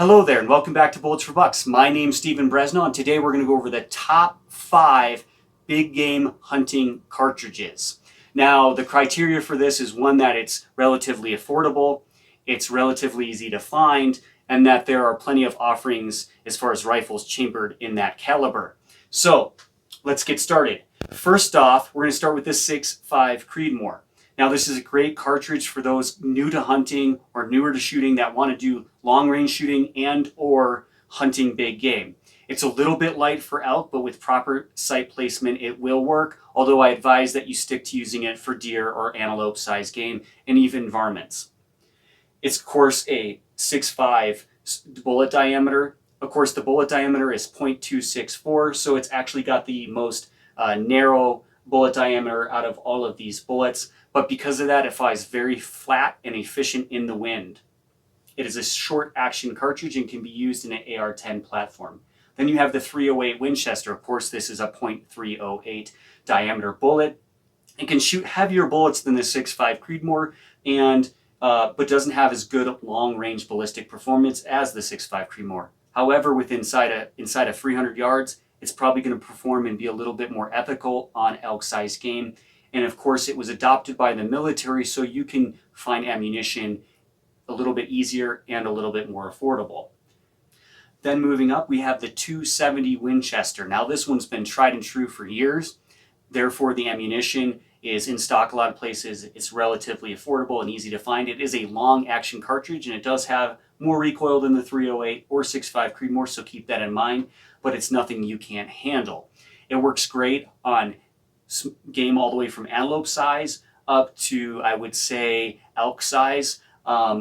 Hello there and welcome back to Bullets for Bucks. My name's Stephen Bresnaugh and today we're going to go over the top 5 big game hunting cartridges. Now the criteria for this is one, that it's relatively affordable, it's relatively easy to find, and that there are plenty of offerings as far as rifles chambered in that caliber. So let's get started. First off, we're going to start with the 6.5 Creedmoor. Now this is a great cartridge for those new to hunting or newer to shooting that want to do long range shooting and or hunting big game. It's a little bit light for elk, but with proper sight placement it will work, although I advise that you stick to using it for deer or antelope size game and even varmints. It's of course a 6.5 bullet diameter. Of course the bullet diameter is 0.264, so it's actually got the most narrow bullet diameter out of all of these bullets. But because of that, it flies very flat and efficient in the wind. It is a short action cartridge and can be used in an AR-10 platform. Then you have the 308 Winchester. Of course, this is a .308 diameter bullet. It can shoot heavier bullets than the 6.5 Creedmoor, but doesn't have as good long-range ballistic performance as the 6.5 Creedmoor. However, inside of 300 yards, it's probably going to perform and be a little bit more ethical on elk-sized game. And of course, it was adopted by the military, so you can find ammunition a little bit easier and a little bit more affordable. Then moving up, we have the 270 Winchester. Now this one's been tried and true for years. Therefore, the ammunition is in stock a lot of places. It's relatively affordable and easy to find. It is a long action cartridge and it does have more recoil than the 308 or 6.5 Creedmoor, so keep that in mind, but it's nothing you can't handle. It works great on game all the way from antelope size up to, I would say, elk size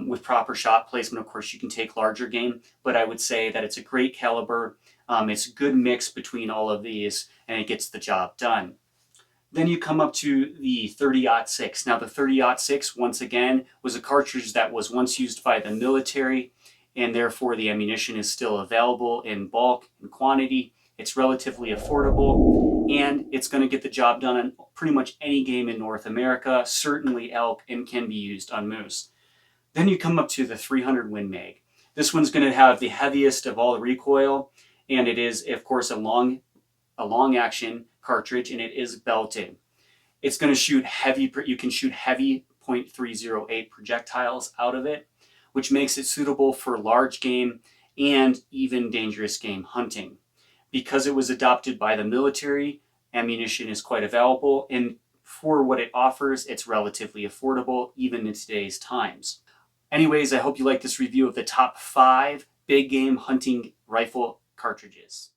with proper shot placement. Of course, you can take larger game, but I would say that it's a great caliber. It's a good mix between all of these, and it gets the job done. Then you come up to the 30-06. Now the 30-06, once again, was a cartridge that was once used by the military, and therefore the ammunition is still available in bulk and quantity. It's relatively affordable, and it's going to get the job done on pretty much any game in North America, certainly elk, and can be used on moose. Then you come up to the 300 Win Meg. This one's going to have the heaviest of all the recoil, and it is, of course, a long action cartridge, and it is belted. It's going to shoot heavy. You can shoot heavy .308 projectiles out of it, which makes it suitable for large game and even dangerous game hunting. Because it was adopted by the military, ammunition is quite available, and for what it offers, it's relatively affordable, even in today's times. Anyways, I hope you like this review of the top 5 big game hunting rifle cartridges.